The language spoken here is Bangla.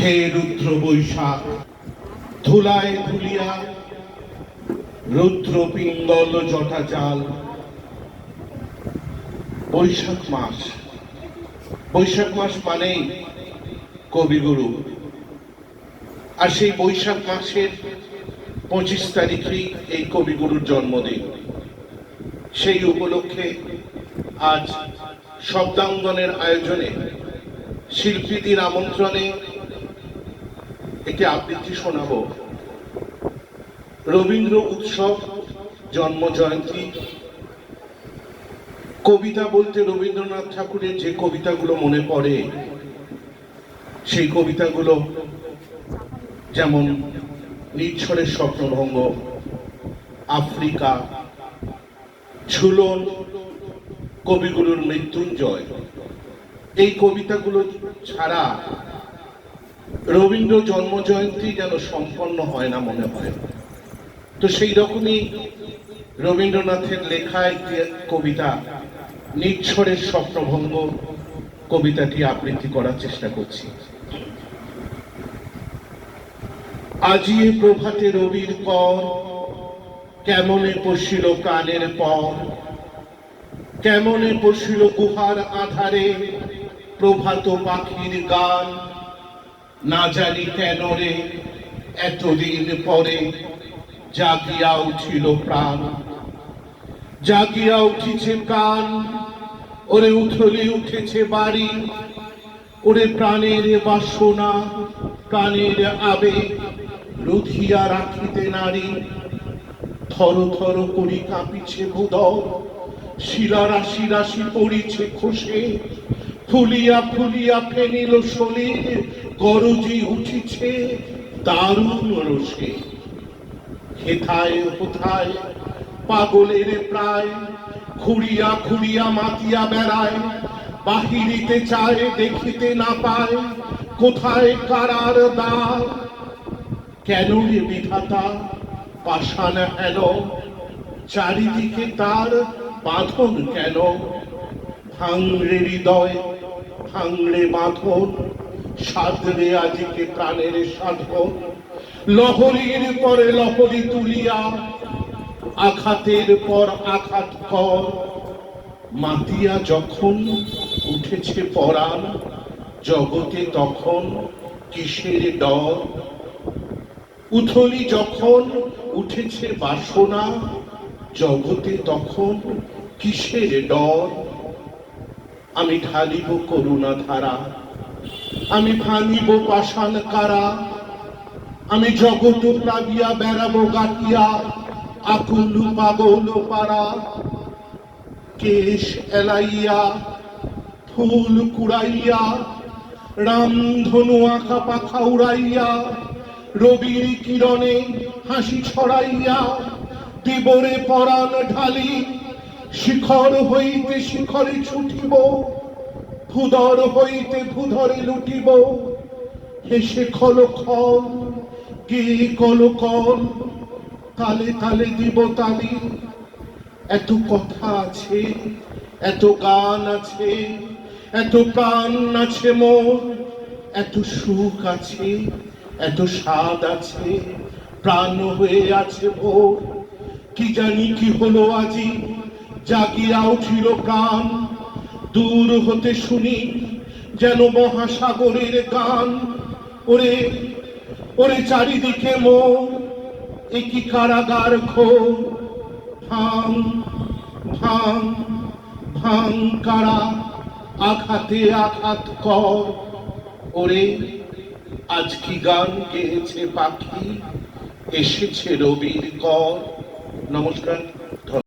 হে রুদ্র বৈশাখ, ধুলায় ধুলিয়া রুদ্র পিঙ্গল জটা জাল। বৈশাখ মাস, বৈশাখ মাস মানেই কবিগুরু। আর সেই বৈশাখ মাসের 25 তারিখেই এই কবিগুরুর জন্মদিন। সেই উপলক্ষে আজ শব্দাঙ্গনের আয়োজনে শিল্পীদের আমন্ত্রণে একটি আবৃত্তি শোনাবো। রবীন্দ্র উৎসব, জন্ম জয়ন্তী। কবিতা বলতে রবীন্দ্রনাথ ঠাকুরের যে কবিতাগুলো মনে পড়ে, সেই কবিতাগুলো যেমন নিচ্ছরের স্বপ্নভঙ্গ, আফ্রিকা, ঝুলন, কবিগুরুর মৃত্যুঞ্জয়। এই কবিতাগুলো ছাড়া রবীন্দ্র জন্মজয়ন্তী যেন সম্পন্ন হয় না মনে হয়। তো সেই রকমই রবীন্দ্রনাথের লেখা একটি কবিতা নিচ্ছরের স্বপ্নভঙ্গ, কবিতাটি আবৃত্তি করার চেষ্টা করছি। আজিয়ে প্রভাতে রবির কর, কেমনে পশিল প্রাণের পর, কেমনে পশিল গুহার আধারে প্রভাত পাখির গান। না জানি কেন রে এতদিন পরে জাগিয়া উঠিল প্রাণ, জাগিয়া উঠিছে প্রাণ। ওরে উথলি উঠেছে বাড়ি, ওরে প্রাণের বাসনা, প্রাণের আবেগ রুধিয়া রাখিতে নারী। থর থর করি কাঁপিছে ভূদর, শিলা রাশি রাশি পড়িছে খসে। ফুলিয়া ফুলিয়া ফেনিল শরীর, গরজি উঠিছে দারুণ রসে। হেথায় হোথায় পাগলের প্রায়, খুঁড়িয়া খুঁড়িয়া মাতিয়া বেড়ায়। বাহিরিতে চায় দেখিতে না পায়, কোথায় কারার দ্বার। কেন রে বিধাতা পাষাণ হেন, চারিদিকে তার বাঁধন কেন। ভাঙড়ে হৃদয়, ভাঙড়ে বাঁধন, সাধরে আজকে প্রাণের সাধন। লহরীর পরে লহরী তুলিয়া, আঘাতের পর আঘাত কর। মাতিয়া যখন উঠেছে পরাণ, জগতে তখন কিসের ডর। উথলি যখন উঠেছে বাসনা, জগতে তখন কিসের ডর। আমি ঢালিব করুণা ধারা, আমি ভাঙিব পাষাণ কারা। আমি জগৎ প্লাবিয়া বেড়াবো গাটিয়া, আকুল পাগল পারা। কেশ এলাইয়া ফুল কুড়াইয়া, রামধনু আঁকা পাখা উড়াইয়া। রবির কিরণে হাসি ছড়াইয়া, দিবরে পরাণ ঢালি। শিখর হইতে শিখরে ছুটিব, ভূধর হইতে ভূধরে লুটিব। হেসে খল খল গে কল কল, তালে তালে দিব তালি। এত কথা আছে, এত গান আছে, এত প্রাণ আছে মোর। এত সুখ আছে, এত স্বাদ আছে, প্রাণ হয়ে আছে ভোর। কি জানি কি হলো আজি, জাগিয়া উঠিল প্রাণ। দূর হতে শুনি যেন মহাসাগরের গান। ওরে ওরে চারিদিকে মোর, একই কারাগার ঘোর। ভাঙ ভাঙ ভাঙ কারা, আঘাতে আঘাত কর। ওরে আজ কি গান গেয়েছে পাখি, এসেছে রবির কর। নমস্কার।